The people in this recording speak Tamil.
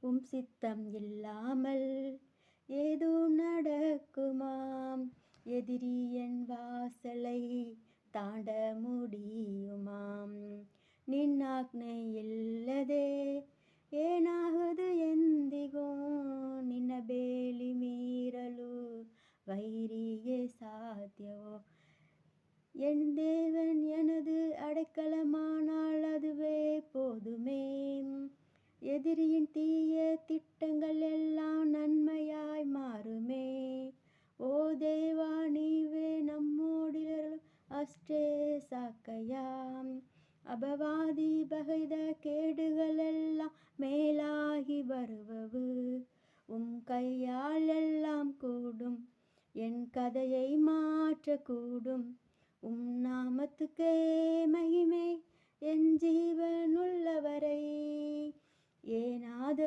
உம் சித்தம் இல்லாமல் ஏதும் நடக்குமாம். எதிரி என் வாசலை தாண்ட முடியுமாம். நின் ஆக்ஞை இல்லதே ಏನಾಗದು ಎಂದಿಗೂ ನಿನ್ನ ಬೇಲಿ ಮೀರಲು வைரியே சாத்தியவோ. என் தேவன் எனது அடைக்கலமானால் அதுவே போதுமே. எதிரியின் தீய திட்டங்கள் எல்லாம் நன்மையாய் மாறுமே. ஓ தேவா நீவே நம்மோடிರಲು ಅಷ್ಟೇ ಸಾಕಯ್ಯಾಂ. அபவாதி பகைத கேடுகளெல்லாம் மேலாகி வருவவு. உம் கையால் எல்லாம் கூடும், என் கதையை மாற்றக்கூடும். உம் நாமத்துக்கே மகிமை என் ஜீவனுள்ளவரை. ஏனாத